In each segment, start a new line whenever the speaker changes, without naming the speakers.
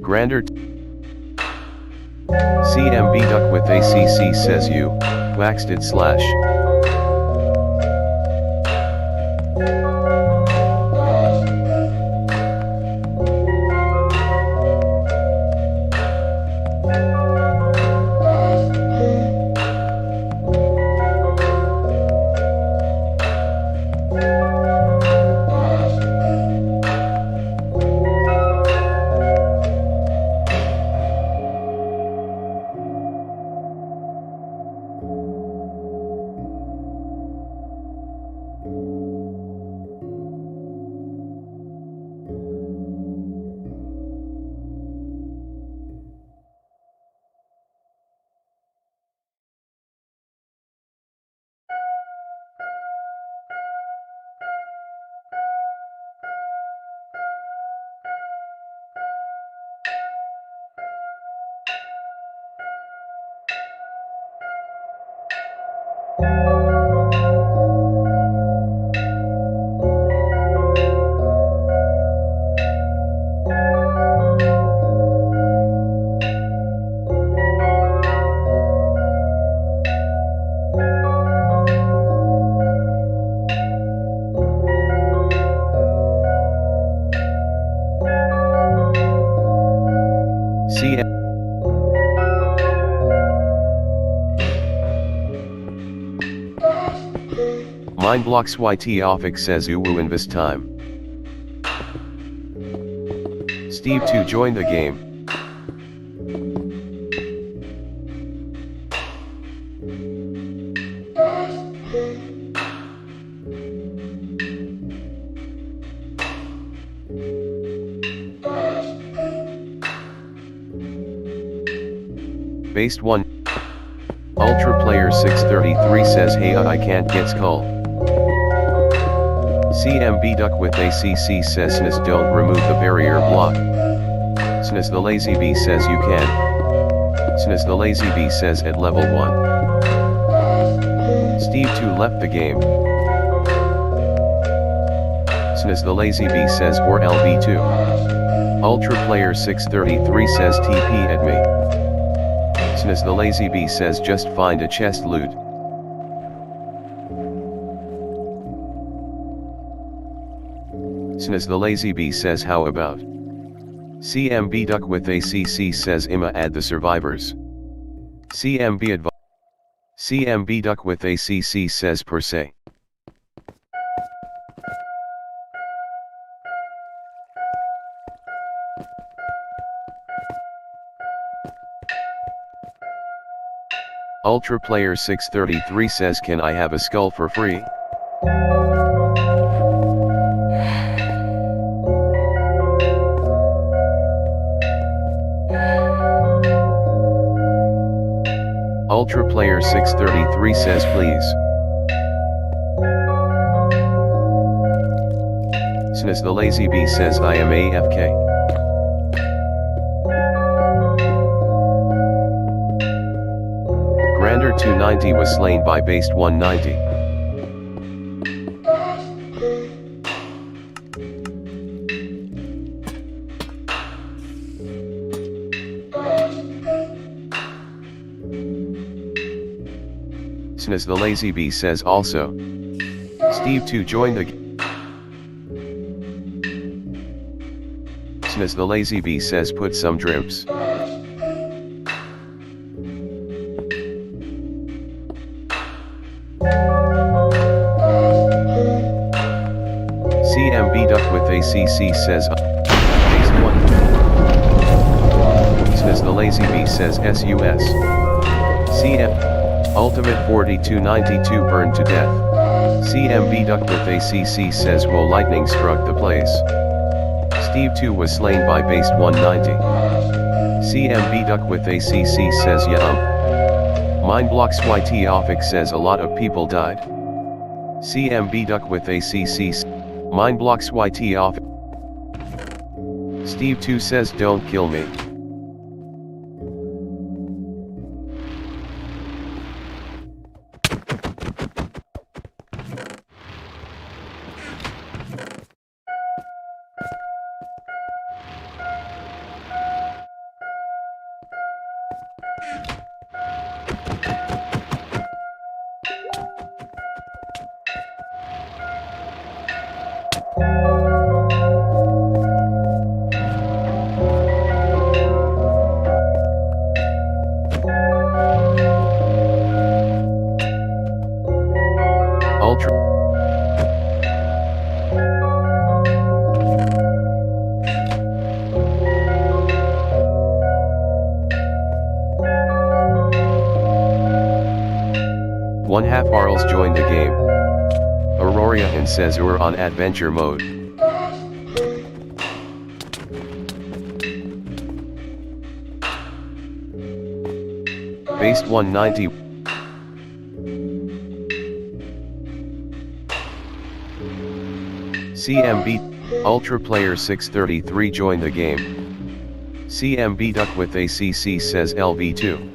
Grander CMB duck with ACC says you, waxed it slash. Mindblocks YT Offic says uwu in this time. Steve 2 join the game. Based 1. Ultra Player 633 says hey I can't get skull. CMB duck with ACC says SNIS don't remove the barrier block. SNIS the lazy bee says you can. SNIS the lazy bee says at level 1. Steve 2 left the game. SNIS the lazy bee says or LB2. Ultra Player 633 says TP at me. SNIS the lazy bee says just find a chest loot. SNIS the lazy bee says how about? CMB duck with ACC says Imma add the survivors. CMB duck with ACC says per se. Ultra Player 633 says can I have a skull for free? Ultra Player 633 says please. SNIS the lazy bee says I am AFK. Grander 290 was slain by Based 190. SNIS the lazy bee says also. Steve 2 join the SNIS the lazy bee says put some drips. CMB duck with ACC says Based 1. SNIS the lazy bee says SUS. CM Ultimate 4292 burned to death. CMB duck with ACC says whoa lightning struck the place. Steve 2 was slain by Based 190. CMB duck with ACC says yum. Mindblocks YT Offic says a lot of people died. CMB duck with ACC Mindblocks YT Offic. Steve 2 says don't kill me. Ultra. One half Arls joined the game. Aurora and says we're on adventure mode. Based 190. CMB Ultra Player 633 joined the game. CMB Duck with ACC says LV2.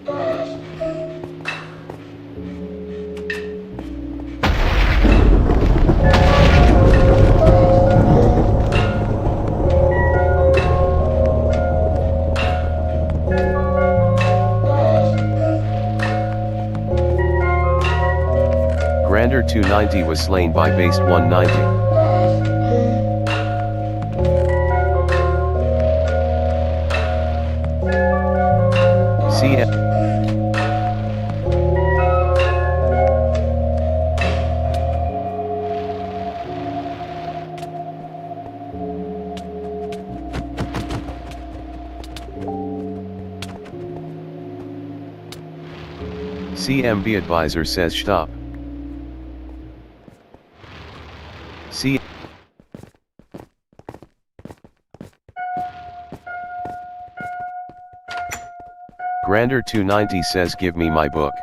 Grander 290 was slain by Based 190. CMB advisor says stop. Grander 290 says give me my book.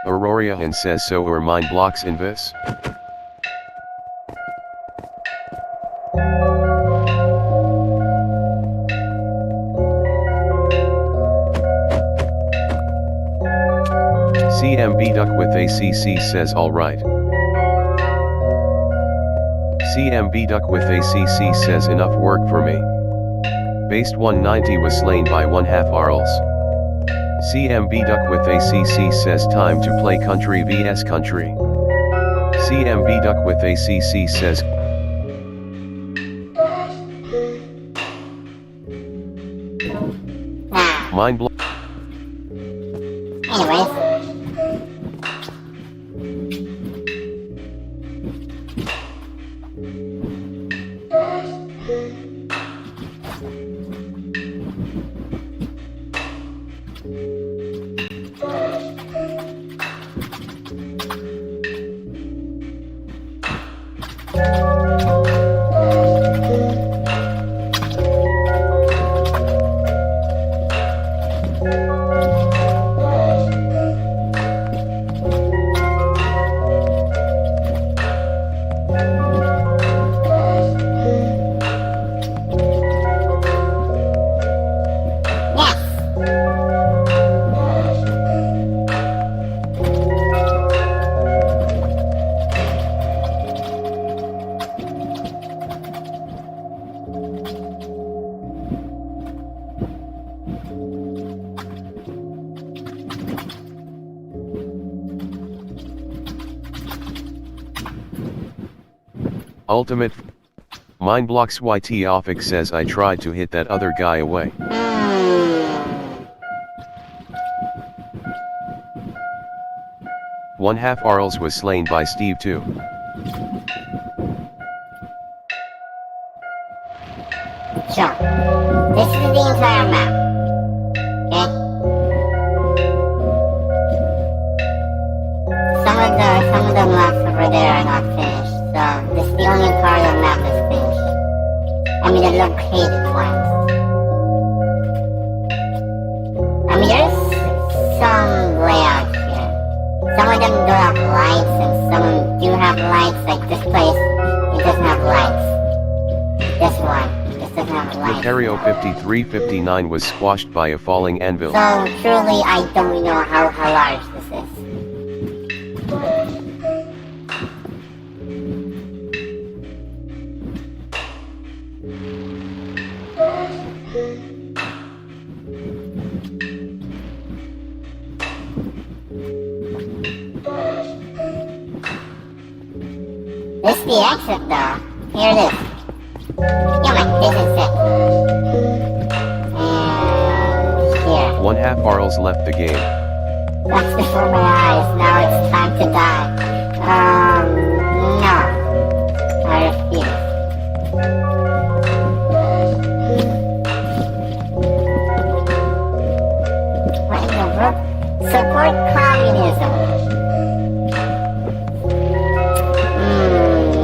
Aurora and says so are mine blocks in this. CMB Duck with ACC says alright. CMB Duck with ACC says enough work for me. Based 190 was slain by one half Arls. CMB Duck with ACC says time to play country vs country. CMB Duck with ACC says mind blow.
Anyways.
Ultimate. Mine blocks YT Offic says I tried to hit that other guy away. One half Arls was slain by Steve too.
Sure. This is the entire map. Okay? Some of the maps over there are not finished, so this is the only part of the map that's finished. I mean the located ones. I mean there's some layout here. Some of them don't have lights and some do have lights, like this place, it doesn't have lights. This one.
Ontario 5359 was squashed by a falling anvil.
So truly I don't know how large this is. This is the exit though. Here it is. Yeah, man, this is it. And here.
1/2 barrels left the game.
That's before my eyes. Now it's time to die. No. I refuse. What in the world? Support communism.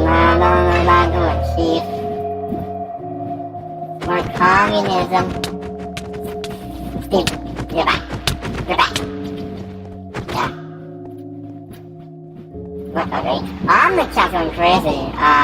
I don't know about doing, Chief. Support communism. Steve, you're back. You're back. Yeah. What, okay. I'm the chat going crazy. Okay.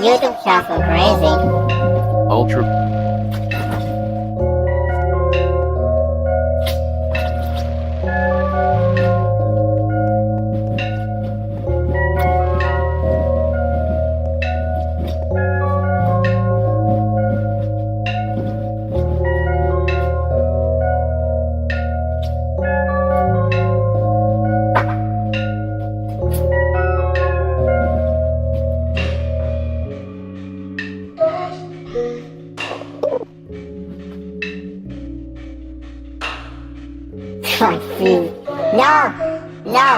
YouTube chat's going crazy.
Ultra.
No! No!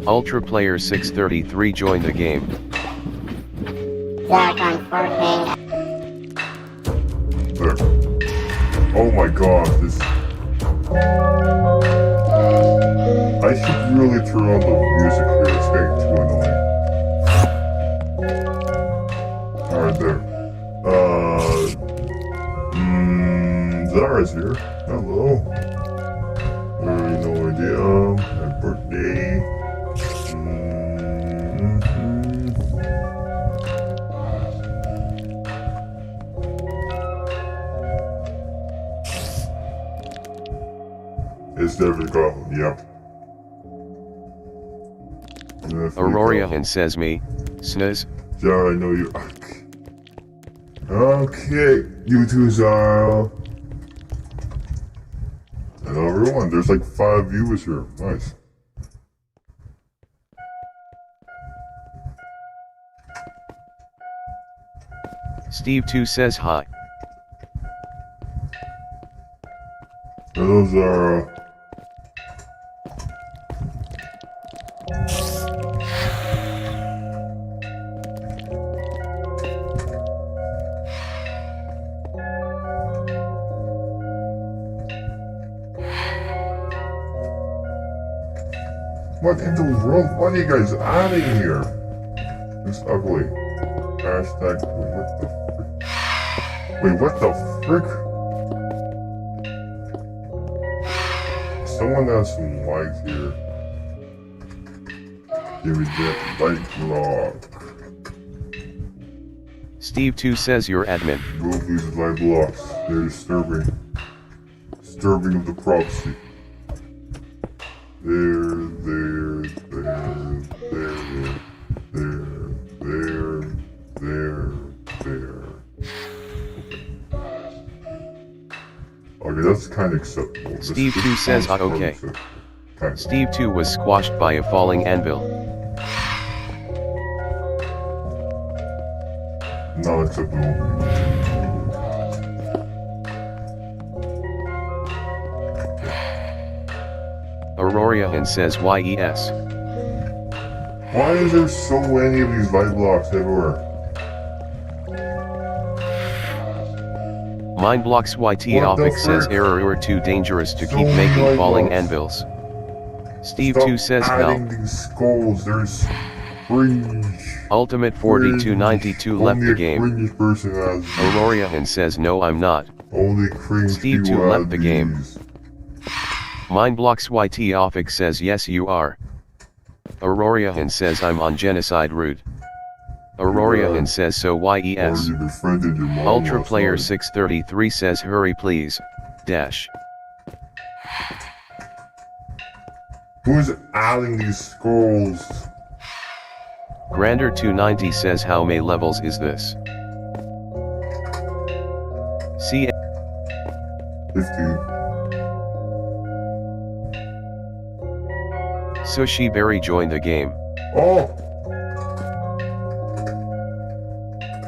Ultra Player 633 joined the game.
Jack on 4K.
There. Oh my god, this... I should really turn on the music here, it's getting too annoying. Alright, there. Zara's here. Hello. No idea. My birthday. It's definitely Gotham, yep.
Aurorian says me. Snooze.
Yeah, I know you. Okay, you too, Zara. Hello everyone, there's like 5 viewers here. Nice.
Steve 2 says hi.
Hello, Zara. What in the world? What are you guys adding here? It's ugly. Hashtag, what the frick? Wait, what the frick? Someone has some likes here. Give me that like block.
Steve 2 says you're admin.
Move these light blocks. They're disturbing. Disturbing of the privacy. There. Okay, that's kind of acceptable.
Steve 2 says okay. Steve 2 was squashed by a falling anvil.
Not acceptable.
Aurorian says yes.
Why is there so many of these light blocks everywhere?
Mindblocks YT
What the
Optic says
frick?
error too dangerous to
So
keep
many
making
light
falling
blocks.
anvils. Steve
Stop
2 says
adding
help.
these skulls, there's cringe.
Ultimate 4292 left
Only
the
a
game.
cringe person has these.
Aurorian says no I'm not.
Only cringe
Steve
people
2
have
left the game.
these.
Mindblocks YT Offic says yes you are. Aurorian says I'm on genocide route. Aurorian says so yes.
Already befriended your mom
Ultra
last
Player
night.
633 says hurry please. Dash.
Who's adding these scrolls?
Grander 290 says how many levels is this? C
15.
Sushi Berry joined the game.
Oh!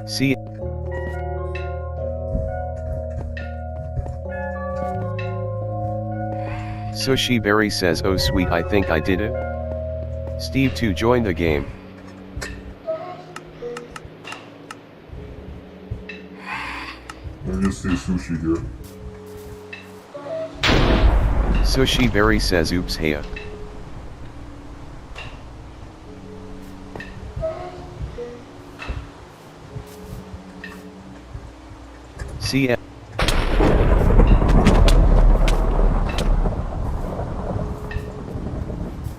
C Sushi Berry says oh sweet I think I did it. Steve 2 joined the game.
I just see sushi here.
Sushi Berry says oops heya. CM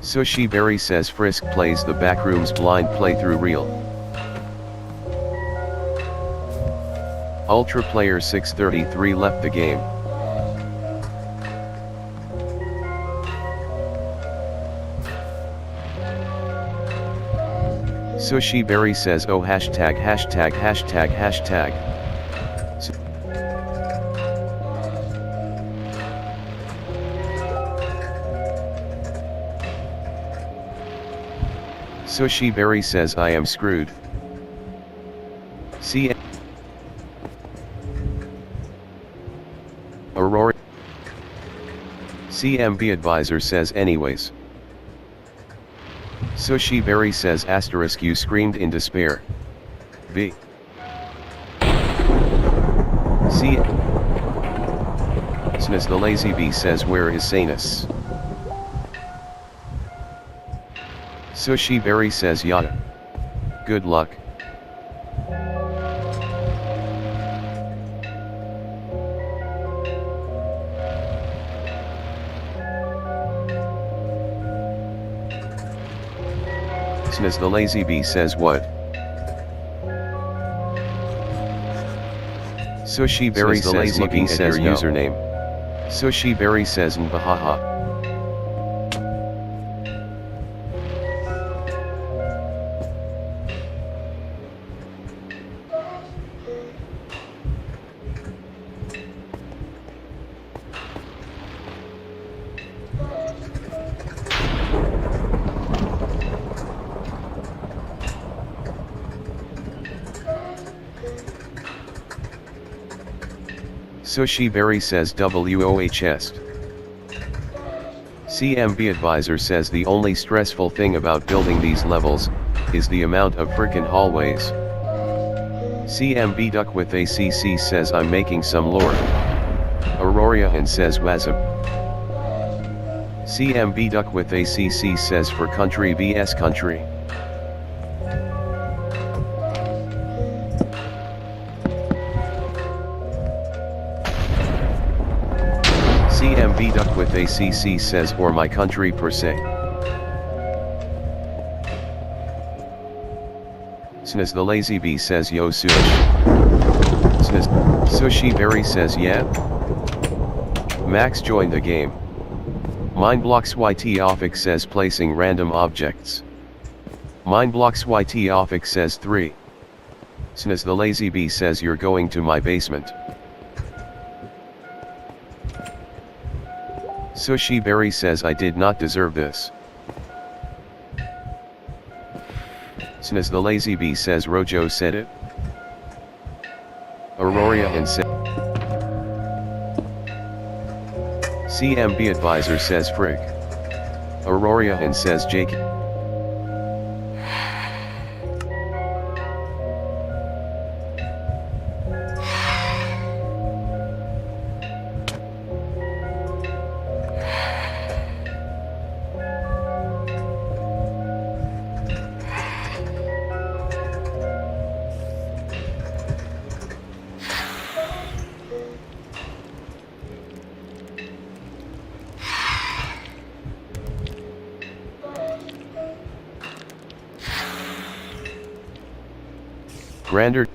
Sushi Berry says Frisk plays the Backrooms blind playthrough reel. Ultra Player 633 left the game. Sushi Berry says oh hashtag. Sushi Berry says I am screwed. CM Aurora CMB Advisor says anyways. Sushi Berry says asterisk you screamed in despair. B C Snas the Lazy Bee says where is Sanus? Sushi Berry says yada. Good luck. Snas the Lazy Bee says what? Sushi Berry says
Lazy
looking
Bee
at
says
your
no.
username. Sushi Berry says mbahaha. Sushi Berry says WOHS. CMB Advisor says the only stressful thing about building these levels is the amount of frickin' hallways. CMB Duck with ACC says I'm making some lore. Aurorian says Wazab. CMB Duck with ACC says for country vs country. CMB Duck with ACC says or my country per se. Snas the Lazy Bee says yo sush. Snas Sushi Berry says yeah. Max joined the game. Mindblocks YT Offic says placing random objects. Mindblocks YT Offic says 3. Snas the Lazy Bee says you're going to my basement. Sushi Berry says I did not deserve this. Snas the Lazy Bee says Rojo said it. Aurora and said CMB Advisor says Frig. Aurora and says Jake. Grander.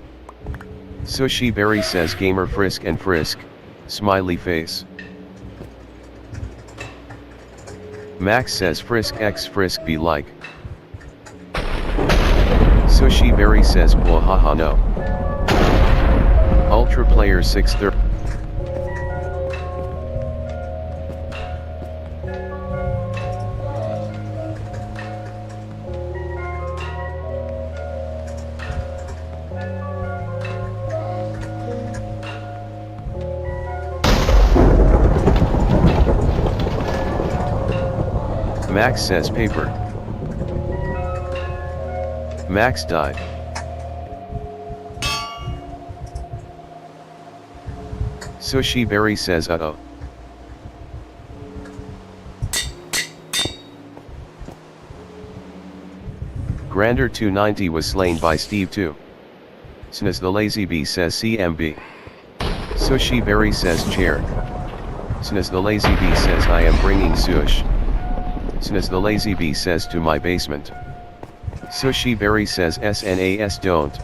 Sushi Berry says gamer frisk and frisk, smiley face. Max says frisk x frisk be like. Sushi Berry says wahaha no. Ultra player 630. Max says paper. Max died. Sushi Berry says uh-oh. Grander 290 was slain by Steve 2. Snas the Lazy Bee says CMB. Sushi Berry says chair. Snas the Lazy Bee says I am bringing sush. Snas the Lazy Bee says to my basement. Sushi Berry says SNAS don't.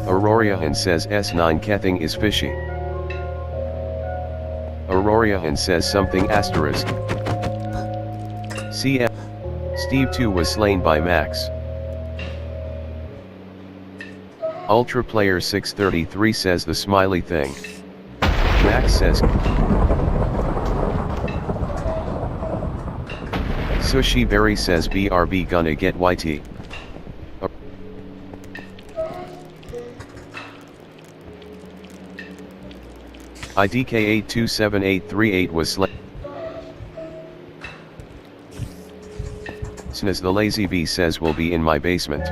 Auroriahan says S9 Kething is fishy. Auroriahan says something asterisk. CM. Steve 2 was slain by Max. Ultra Player 633 says the smiley thing. Max says. Sushi Berry says BRB gonna get YT. IDK827838 was slain. Snas the Lazy Bee says will be in my basement.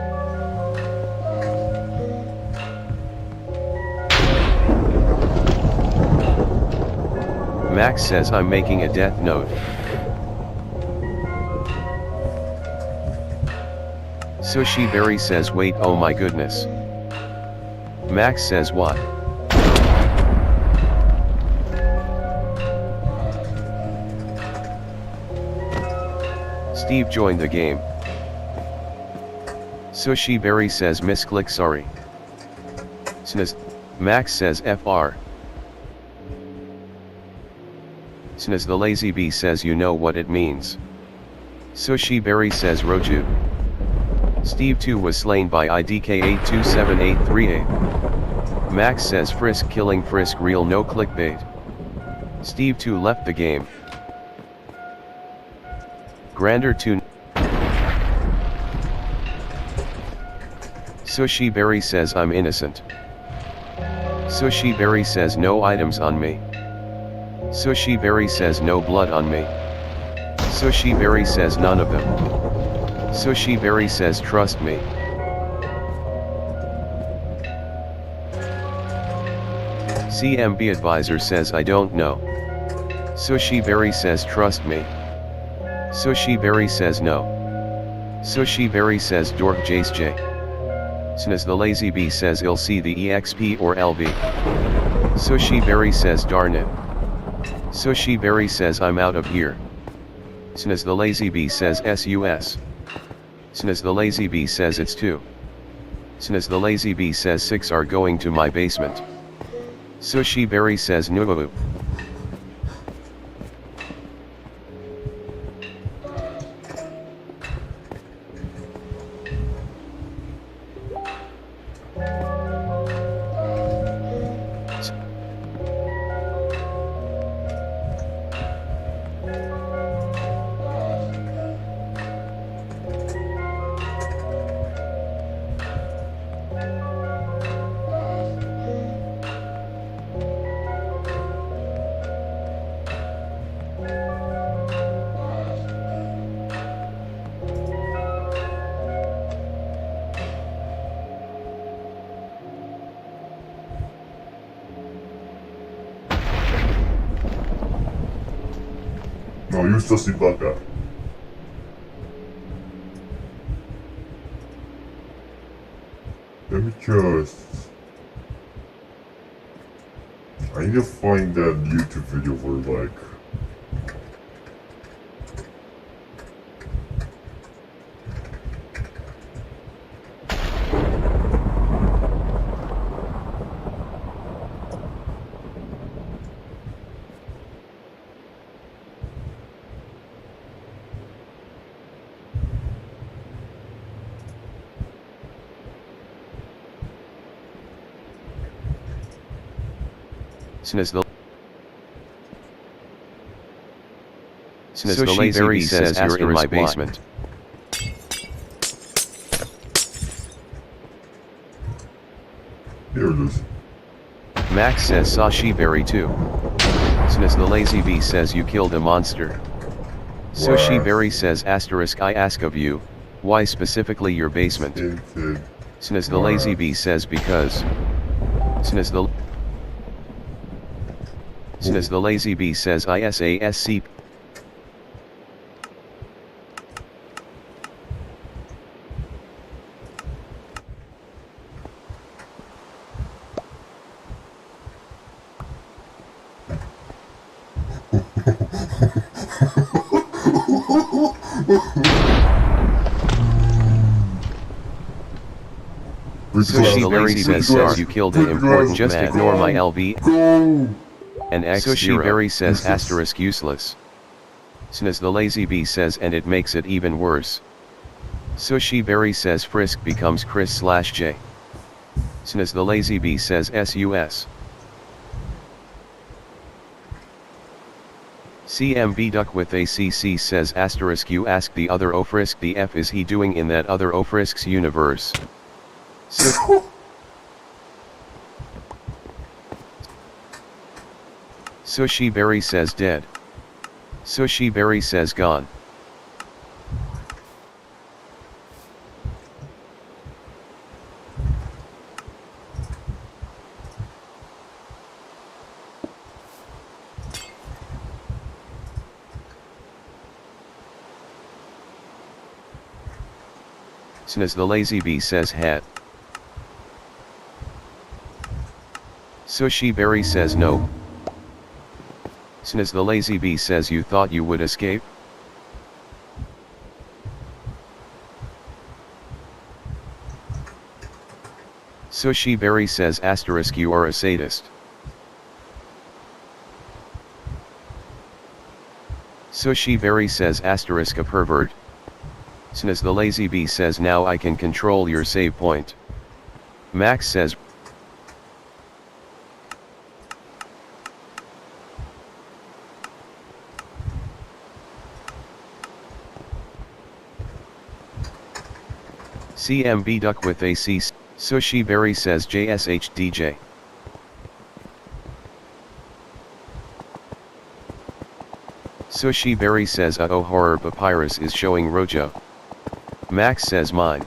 Max says I'm making a death note. Sushi Berry says wait oh my goodness. Max says what? Steve joined the game. Sushi Berry says misclick sorry. Snas. Max says FR. Snas the Lazy Bee says you know what it means. Sushi Berry says Roju. Steve 2 was slain by IDK827838. Max says frisk killing frisk real no clickbait. Steve 2 left the game. Grander 2. Sushi Berry says I'm innocent. Sushi Berry says no items on me. Sushi Berry says no blood on me. Sushi Berry says none of them. Sushi Berry says trust me. CMB Advisor says I don't know. Sushi Berry says trust me. Sushi Berry says no. Sushi Berry says Dork Jace J. Snas the Lazy Bee says I'll see the EXP or LV. Sushi Berry says darn it. Sushi Berry says I'm out of here. Snas the Lazy Bee says SUS. Snas the Lazy Bee says it's 2. Snas the Lazy Bee says 6 are going to my basement. Sushi Berry says no.
No, you're sussy baka. I need to find that YouTube video where like
So the lazy bee says you're in my basement.
Here it is.
Max says saw she berry too. Since the lazy bee says you killed a monster. So she berry says asterisk I ask of you, why specifically your basement? Since the lazy bee says because. Since the lazy bee says ISASC. So she berry says you killed an important just man. Ignore my LB. And X so she berry says asterisk useless. Since the lazy bee says and it makes it even worse. So she berry says frisk becomes Chris/J. Since the lazy bee says SUS. CMB duck with ACC says asterisk you ask the other O frisk the F is he doing in that other O frisks universe. So she berry says dead. So she berry says gone. Since the lazy bee says hat. So she berry says no. Since the lazy bee says you thought you would escape. So she berry says asterisk you are a sadist. So she berry says asterisk a pervert. Since the lazy bee says now I can control your save point. Max says CMB duck with AC, so she berry says JSHDJ. So she berry says oh horror papyrus is showing Rojo. Max says mine.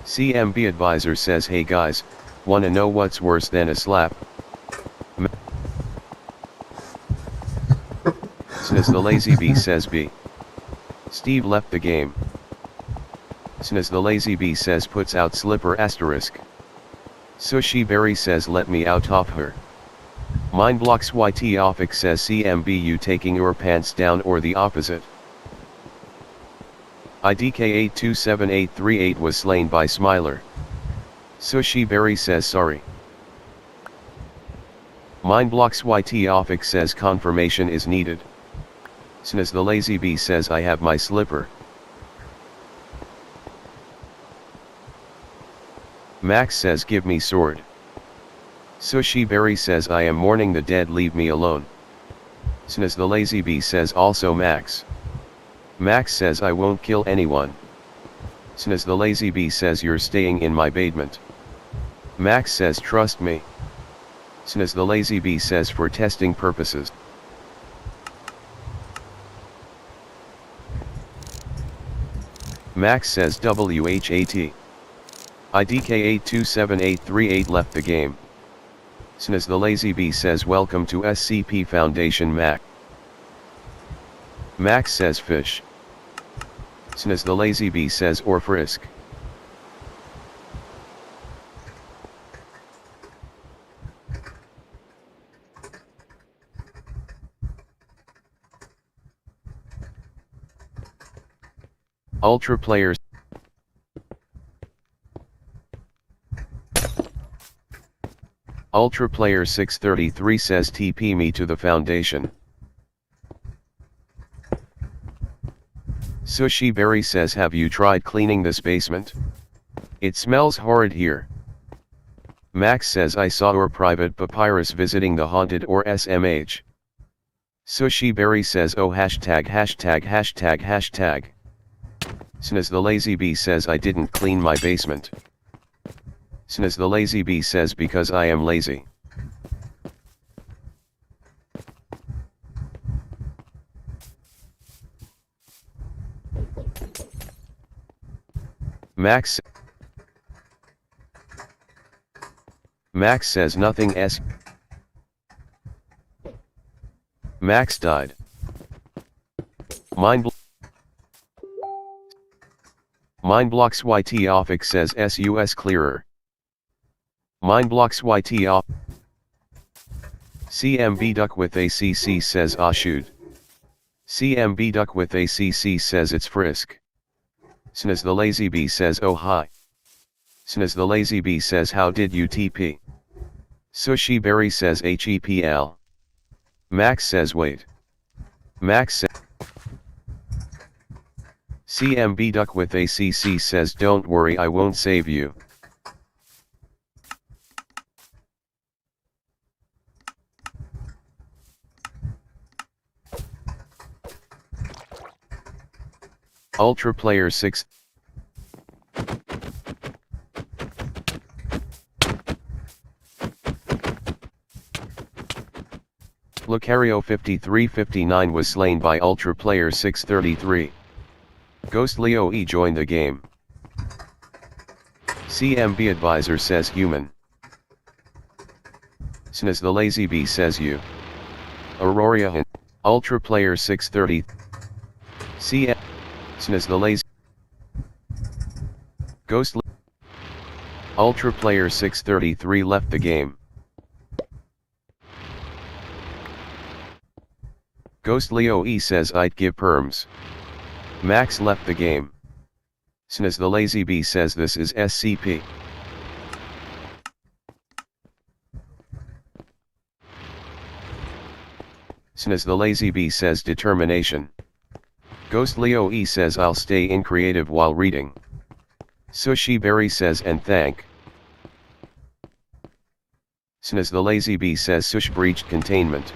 CMB advisor says hey guys, wanna know what's worse than a slap? Since the lazy bee says B. Steve left the game. Since the lazy bee says puts out slipper asterisk. So she berry says let me out of her. Mine blocks YT offic says CMB you taking your pants down or the opposite. IDK827838 was slain by Smiler. So she berry says sorry. Mine blocks YT offic says confirmation is needed. Since the lazy bee says I have my slipper. Max says give me sword. So she berry says I am mourning the dead leave me alone. Since the lazy bee says also Max. Max says I won't kill anyone. Since the lazy bee says you're staying in my basement. Max says trust me. Since the lazy bee says for testing purposes. Max says WHAT. IDK827838 left the game. Snaz the Lazy Bee says welcome to SCP Foundation Mac. Max says fish. Snaz the Lazy Bee says or frisk. Ultra Player Ultra Player 633 says TP me to the Foundation. Sushi Berry says have you tried cleaning this basement? It smells horrid here. Max says I saw your private papyrus visiting the haunted or SMH. Sushi Berry says oh hashtag. Snaz the Lazy Bee says I didn't clean my basement. Snaz the Lazy Bee says because I am lazy. Max says nothing s. Max died. Mindblocks YT Offic says SUS clearer. Mindblocks YT off. CMB Duck with ACC says ah shoot. CMB Duck with ACC says it's frisk. Snaz the Lazy Bee says oh hi. Snaz the Lazy Bee says how did you TP? Sushi Berry says HEPL. Max says wait. Max says CMB Duck with ACC says don't worry I won't save you. Ultra Player 6 Lucario 5359 was slain by Ultra Player 633. Ghost Leo E joined the game. CMB Advisor says human. Snaz the Lazy Bee says you. Aurora Ultra Player 630. CM Snaz the Lazy Ghost Ultra Player 633 left the game. Ghost Leo E says I'd give perms. Max left the game. Snaz the Lazy Bee says this is SCP. Snaz the Lazy Bee says determination. Ghost Leo E says I'll stay in creative while reading. Sushi Berry says and thank. Snaz the Lazy Bee says Sush breached containment.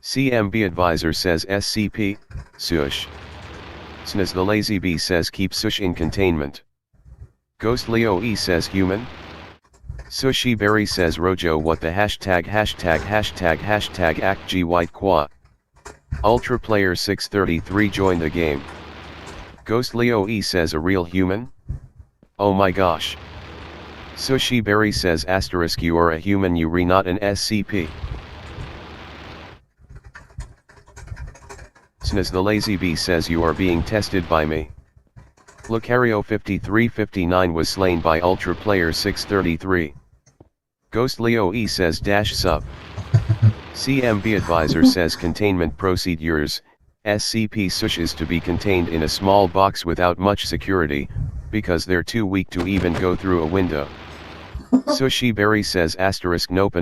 CMB Advisor says SCP, Sush. Snaz the Lazy Bee says keep Sush in containment. Ghost Leo E says human. Sushi Berry says Rojo what the hashtag act G white qua. Ultra Player 633 joined the game. Ghost Leo E says a real human? Oh my gosh. Sushi Berry says asterisk you are a human you re not an SCP. Snaz the Lazy Bee says you are being tested by me. Lucario 5359 was slain by Ultra Player 633. Ghost Leo E says dash sub. CMB Advisor says containment procedures, SCP Sush is to be contained in a small box without much security, because they're too weak to even go through a window. Sushi Berry says asterisk nope.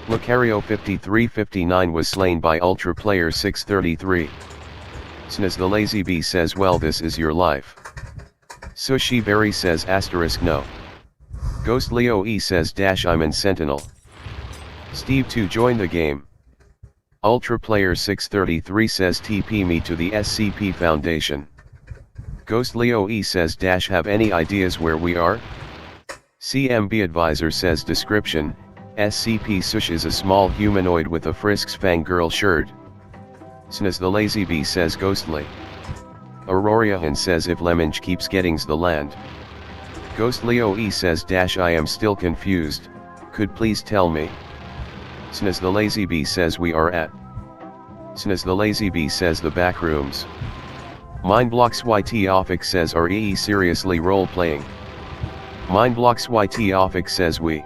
Lucario 5359 was slain by Ultra Player 633. Snaz the Lazy Bee says well this is your life. Sushi Berry says asterisk no. Ghost Leo E says dash I'm in Sentinel. Steve 2 joined the game. Ultra Player 633 says TP me to the SCP Foundation. Ghost Leo E says dash have any ideas where we are? CMB Advisor says description, SCP Sush is a small humanoid with a Frisk's fangirl shirt. Snas the lazy bee says ghostly. Auroriahan says if Lemenge keeps gettings the land. Ghostly OE says dash I am still confused, could please tell me. Snas the lazy bee says we are at. Snas the lazy bee says the Backrooms. Mindblocks YT Offic says are EE seriously role playing. Mindblocks YT Offic says we.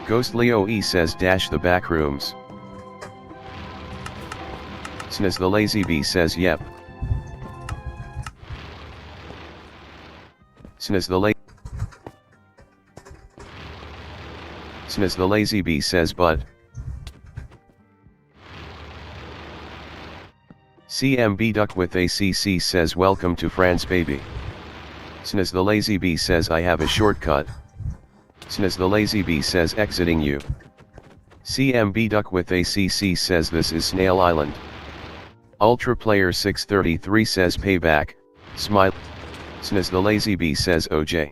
Ghostly OE says dash the Backrooms. Snas the lazy bee says yep. Snas the lazy bee says but. CMB Duck with ACC says welcome to France baby. Snas the lazy bee says I have a shortcut. Snas the lazy bee says exiting you. CMB Duck with ACC says this is Snail Island. Ultra Player 633 says payback, smile. Snas the lazy bee says OJ.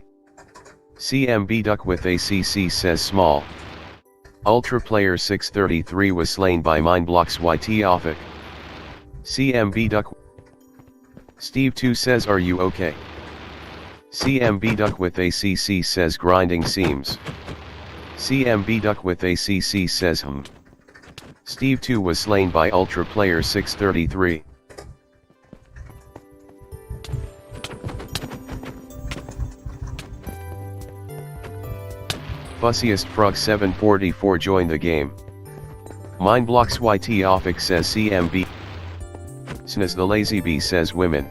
CMB Duck with ACC says small. Ultra Player 633 was slain by Mindblocks YT Offic. CMB Duck. Steve 2 says are you okay? CMB Duck with ACC says grinding seams. CMB Duck with ACC says Steve 2 was slain by Ultra Player 633. Fussiest Frog 744 joined the game. Mindblocks YT Offic says CMB. Snas the lazy bee says women.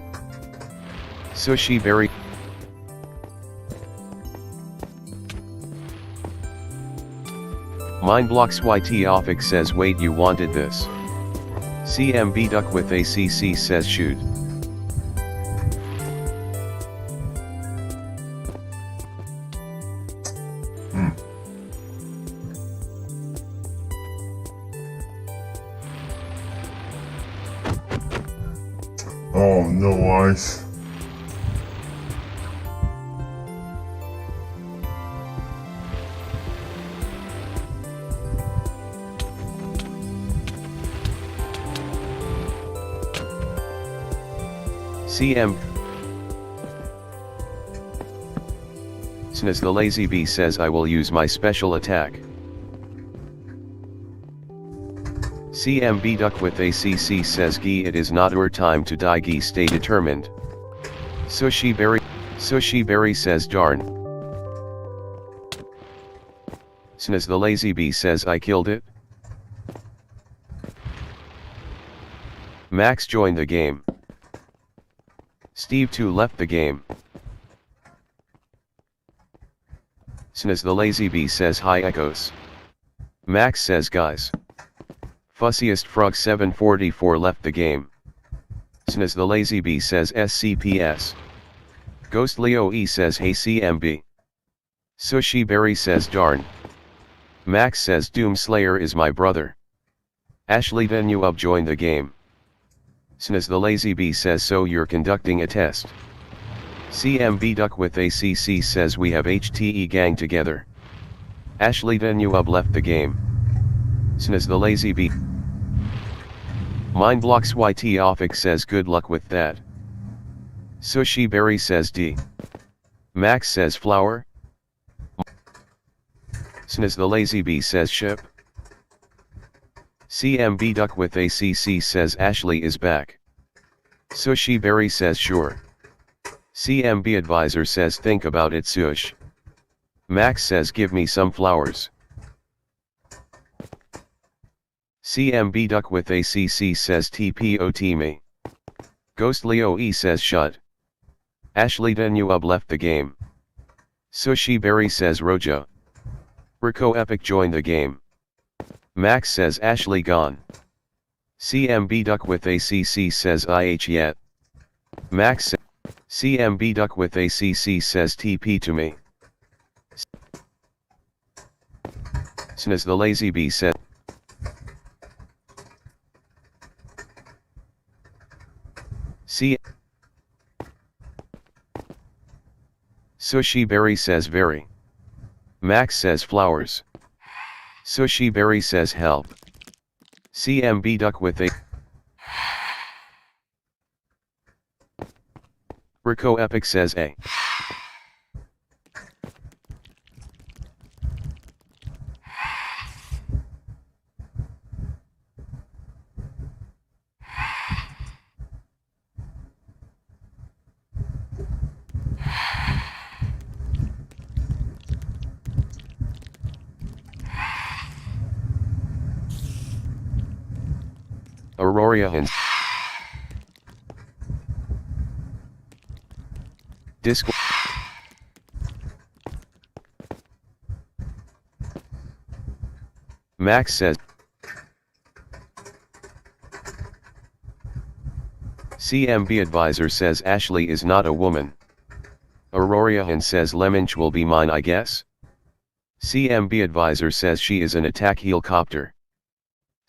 Sushi berry. Mindblocks YT Offic says wait you wanted this. CMB Duck with ACC says shoot.
Oh, no ice.
CM. Snas the lazy bee says I will use my special attack. CMB Duck with ACC says Gee it is not your time to die Gee stay determined. Sushi Berry says darn. Snas the lazy bee says I killed it. Max joined the game. Steve 2 left the game. Snas the lazy bee says hi echoes. Max says guys. Fussiest Frog 744 left the game. Snas the lazy bee says SCPS. Ghostly OE says hey CMB. Sushi Berry says darn. Max says Doomslayer is my brother. Ashley Deneup joined the game. Snas the lazy bee says so you're conducting a test. CMB Duck with ACC says we have HTE gang together. Ashley Deneup left the game. Snas the lazy bee. Mindblocks YT Offic says good luck with that. Sushi Berry says D. Max says flower. Snas the lazy bee says ship. CMB Duck with ACC says Ashley is back. Sushi Berry says sure. CMB Advisor says think about it Sush. Max says give me some flowers. CMB Duck with ACC says TPOT me. Ghostly OE says shut. Ashley Deneup left the game. Sushi Berry says Roja. Rico Epic joined the game. Max says Ashley gone. CMB Duck with ACC says IH yet. Max says CMB Duck with ACC says TP to me. Snas the lazy bee said. Sushi Berry says very. Max says flowers. Sushi Berry says help. CMB duck with a Rico Epic says A. Aurora and Discord. Max says CMB advisor says Ashley is not a woman. Aurora and says Lemonch will be mine I guess. CMB advisor says she is an attack helicopter.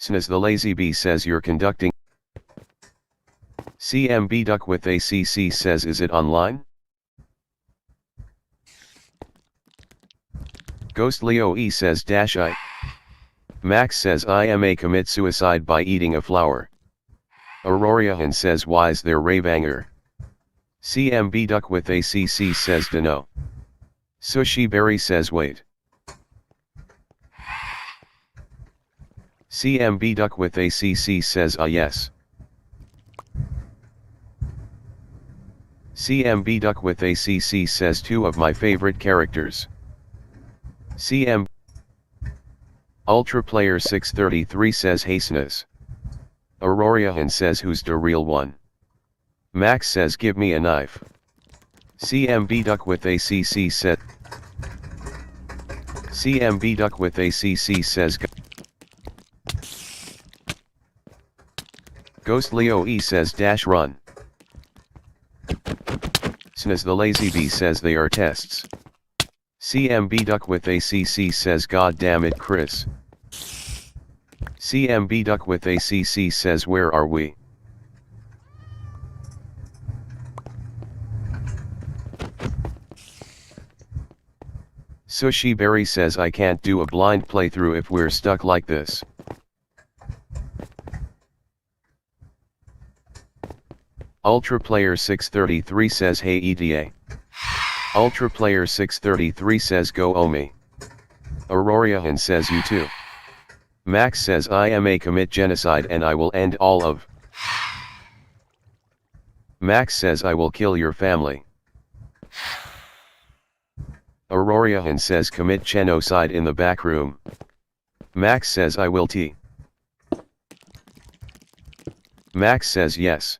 Snas the lazy bee says you're conducting. CMB duck with ACC says is it online? Ghost Leo E says dash I. Max says IMA commit suicide by eating a flower. Aurorian says why's there Ravanger? CMB duck with ACC says no. Sushi Berry says wait. CMB duck with ACC says yes. CMB duck with ACC says two of my favorite characters. CM Ultra Player 633 says Hasteness. Aurorian says who's the real one? Max says give me a knife. CMB duck with ACC said. CMB duck with ACC says Ghost Leo E says dash run. Snas the lazy bee says they are tests. CMB duck with ACC says god damn it Chris. CMB duck with ACC says where are we? Sushi Berry says I can't do a blind playthrough if we're stuck like this. Ultra Player 633 says hey ETA. Ultra Player 633 says go Omi. Aurorian says you too. Max says I may commit genocide and I will end all of. Max says I will kill your family. Aurorian says commit genocide in the back room. Max says I will T. Max says yes.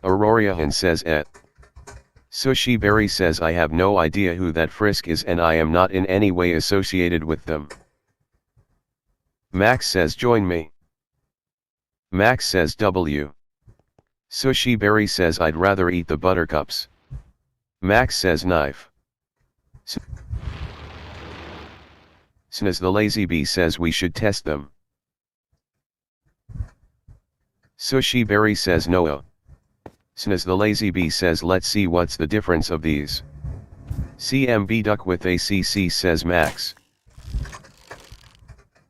Aurorian says et. Sushi Berry says I have no idea who that Frisk is and I am not in any way associated with them. Max says join me. Max says W. Sushi Berry says I'd rather eat the buttercups. Max says knife. Snas the lazy bee says we should test them. Sushi Berry says no. Snas the lazy bee says let's see what's the difference of these. CMB duck with ACC says Max.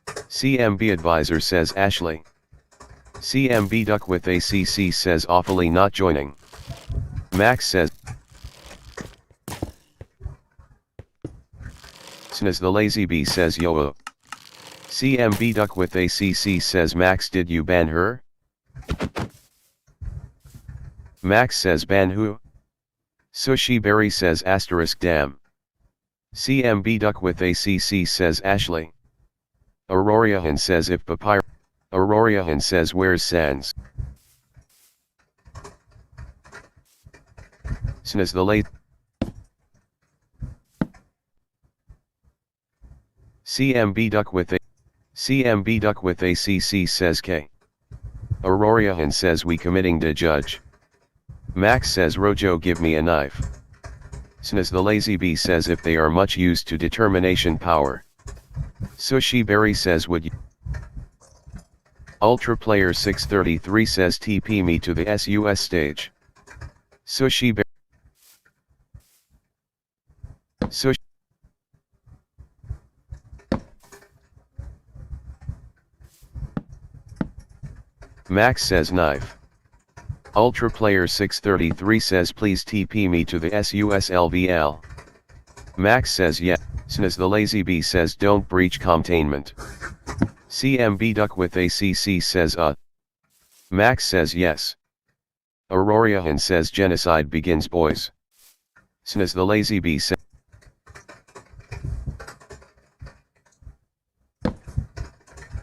CMB advisor says Ashley. CMB duck with ACC says awfully not joining. Max says. Snas the lazy bee says yo. CMB duck with ACC says Max did you ban her? Max says ban who? Sushi Berry says asterisk damn. CMB duck with ACC says Ashley. Aurorian says if papyrus. Aurorian says where's Sans? Snas the late. CMB duck with CMB duck with ACC says K. Aurorian says we committing to judge. Max says Rojo give me a knife. Snas the lazy bee says if they are much used to determination power. Sushi Berry says would you. Ultra Player 633 says TP me to the SUS stage. Sushi Berry. So Max says knife. Ultra Player 633 says please TP me to the SUSLVL. Max says yeah. Snas the Lazy Bee says don't breach containment. CMB Duck with ACC says Max says yes. Auroriahan says genocide begins boys. Snas the Lazy Bee says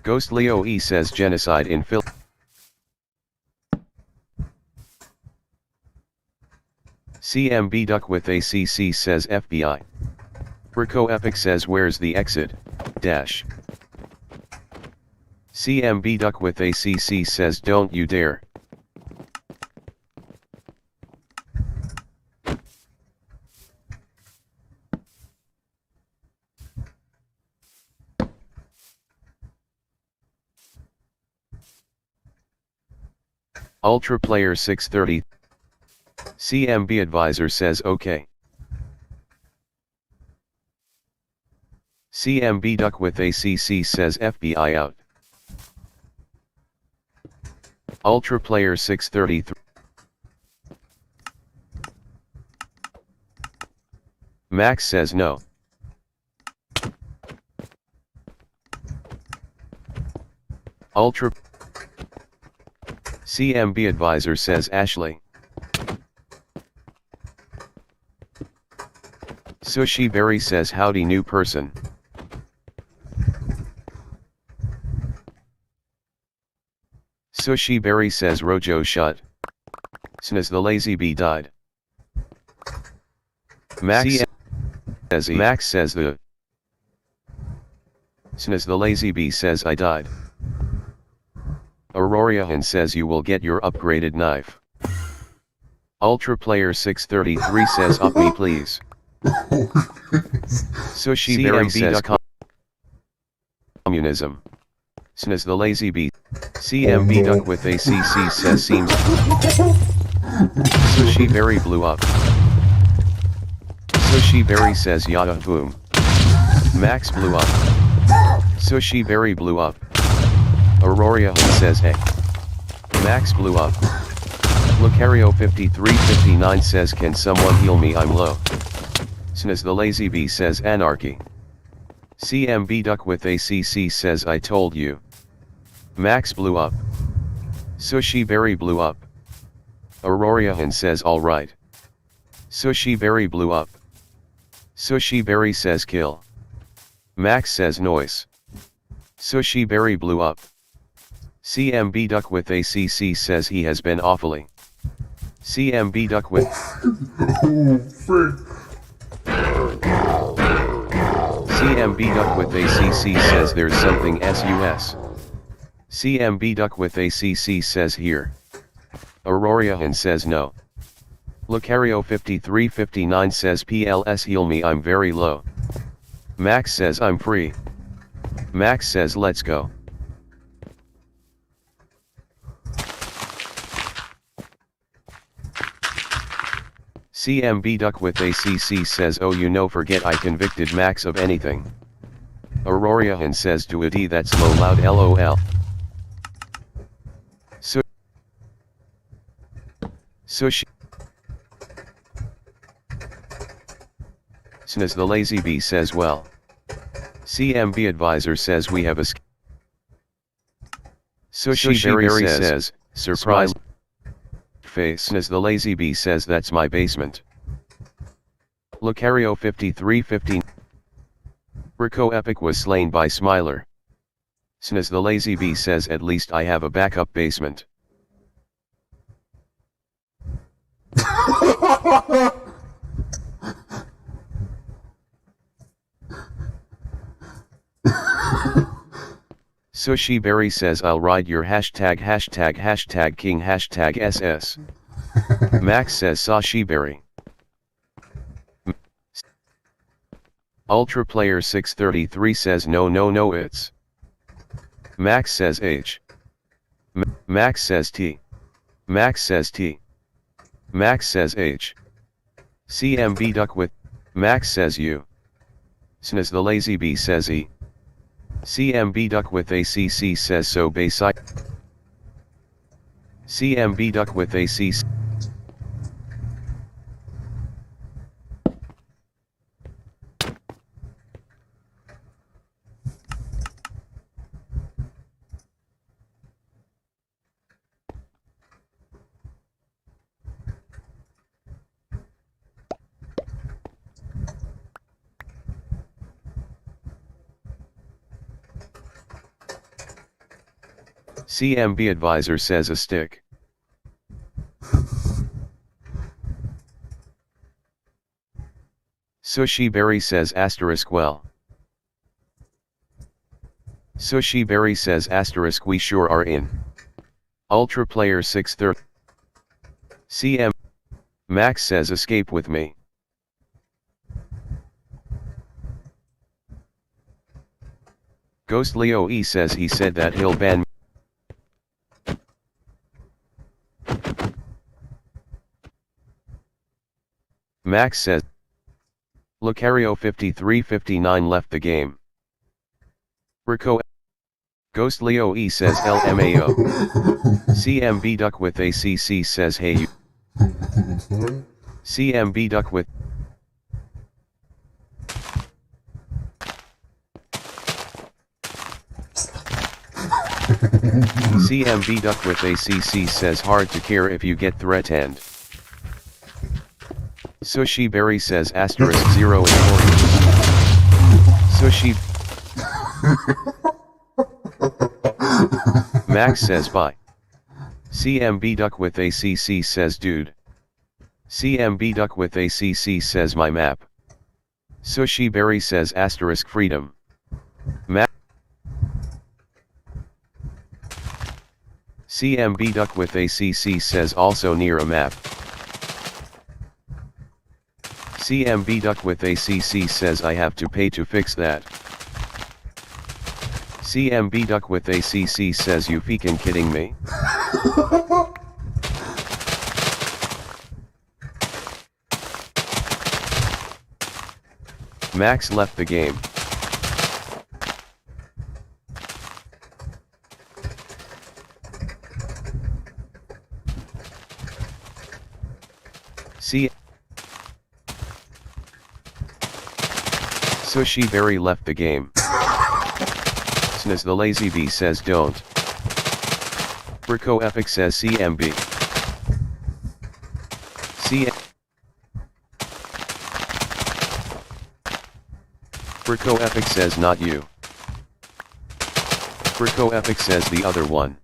Ghost Leo E says genocide in Phil. CMB Duck with ACC says FBI. Rico Epic says where's the exit, dash. CMB Duck with ACC says don't you dare. Ultra Player 630. CMB Advisor says okay. CMB Duck with ACC says FBI out. Ultra Player 633. Max says no. Ultra CMB Advisor says Ashley. Sushi Berry says howdy new person. Sushi Berry says Rojo shut. Snas the Lazy Bee died. Max says the. Snas the Lazy Bee says I died. Auroriahan says you will get your upgraded knife. Ultra Player 633 says up me please. Sushi Berry says communism. Snas the Lazy Bee. CMB Duck with ACC says seems. Sushi Berry blew up. Sushi Berry says yada boom. Max blew up. Sushi Berry blew up. Aurora says hey. Max blew up. Lucario 5359 says can someone heal me I'm low. Snas the Lazy Bee says anarchy. CMB Duck with ACC says I told you. Max blew up. Sushi Berry blew up. Auroriahan says alright. Sushi Berry blew up. Sushi Berry says kill. Max says noise. Sushi Berry blew up. CMB Duck with ACC says he has been awfully. CMB Duck with CMB Duck with ACC says there's something SUS. CMB Duck with ACC says here. Auroriahan says no. Lucario 5359 says PLS heal me I'm very low. Max says I'm free. Max says let's go. CMB Duck with ACC says oh you know forget I convicted Max of anything. Auroriahan says do it that's low loud LOL. Sushi Snas the Lazy Bee says well. CMB Advisor says we have a Sushi Berry says surprise face. Snas the Lazy Bee says that's my basement. Lucario 5315 Rico Epic was slain by Smiler. Snas the Lazy Bee says at least I have a backup basement. Sushi Berry says I'll ride your hashtag king #SS. Max says Sashi Berry. Ultra Player 633 says no it's. Max says H. Max says T. Max says T. Max says H. CMB Duck with Max says you. Snas the lazy bee says e. CMB duck with ACC says so Bayside. CMB duck with ACC. CMB advisor says a stick. Sushi Berry says asterisk well. Sushi Berry says asterisk we sure are in. Ultra player 630. CM. Max says escape with me. Ghost Leo E says he said that he'll ban. Max says Lucario 5359 left the game. Rico. Ghost Leo E says LMAO. CMB duck with ACC says hey you. CMB duck with. CMB duck with ACC says hard to care if you get threatened. Sushi Berry says asterisk 0 and 40. Sushi. Max says bye. CMB duck with ACC says dude. CMB duck with ACC says my map. Sushi Berry says asterisk freedom. Map. CMB duck with ACC says also near a map. CMB duck with ACC says I have to pay to fix that. CMB duck with ACC says you freaking kidding me? Max left the game. Sushi Berry left the game. Snas the lazy bee says don't. Brico Epic says CMB. Brico Epic says not you. Brico Epic says the other one.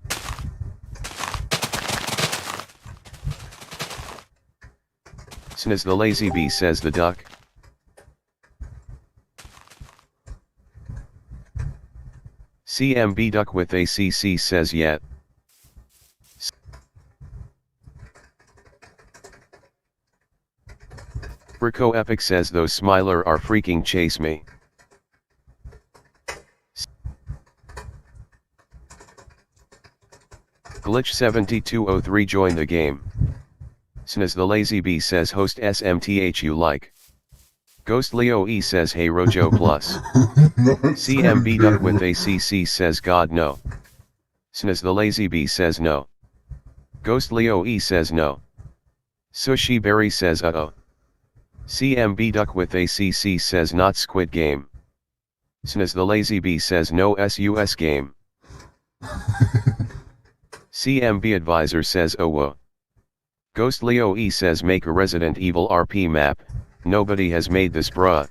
Snas the lazy bee says the duck. CMB duck with ACC says yet. Brico Epic says those Smiler are freaking chase me. Glitch 7203 join the game. Snas the lazy bee says host SMTH you like. Ghost Leo E says hey Rojo plus. CMB duck with ACC says God no. Snas the lazy bee says no. Ghost Leo E says no. Sushi Berry says uh-oh. CMB duck with ACC says not Squid Game. Snas the lazy bee says no SUS game. CMB advisor says oh whoa. Ghost Leo E says make a Resident Evil RP map. Nobody has made this bruh.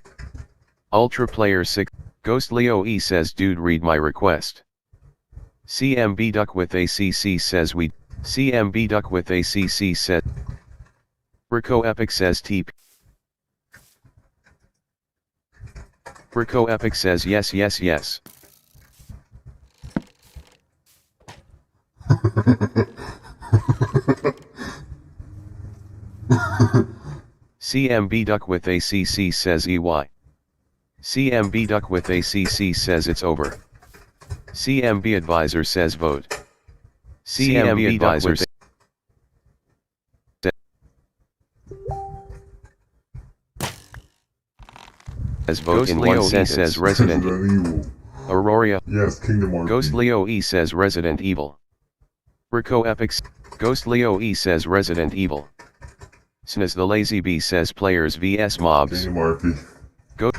Ultra player 6. Ghost Leo E says dude read my request. CMB duck with ACC says we. CMB duck with ACC says. Brico Epic says TP. Brico Epic says yes yes yes. CMB duck with ACC says EY. CMB duck with ACC says it's over. CMB advisor says vote. CMB advisor says As vote in one sentence says Resident
Evil.
Aurora.
Yes, Kingdom RP.
Ghost Leo E says Resident Evil. Rico Epics. Ghost Leo E says Resident Evil. Snaz the Lazy Bee says Players vs Mobs.
Kingdom RP.
Go.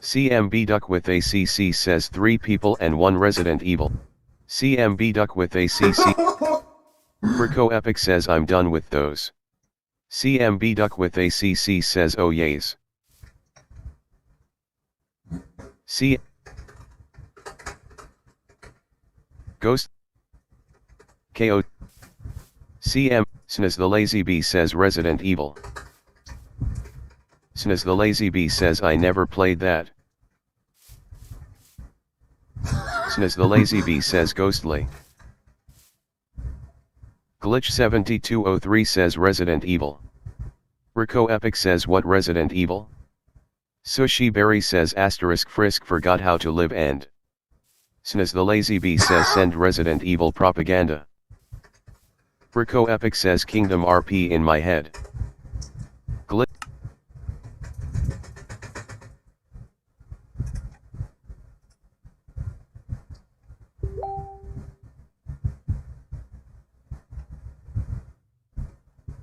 CMB Duck with ACC says 3 people and 1 Resident Evil. CMB Duck with ACC. Rico Epic says I'm done with those. CMB Duck with ACC says oh yays. C. Ghost. KO. CM. Snaz the Lazy Bee says Resident Evil. Snaz the Lazy Bee says I never played that. Snaz the Lazy Bee says Ghostly. Glitch 7203 says Resident Evil. Rico Epic says what Resident Evil? Sushi Berry says asterisk frisk forgot how to live and. Snaz the Lazy Bee says send Resident Evil propaganda. Rico Epic says Kingdom RP in my head.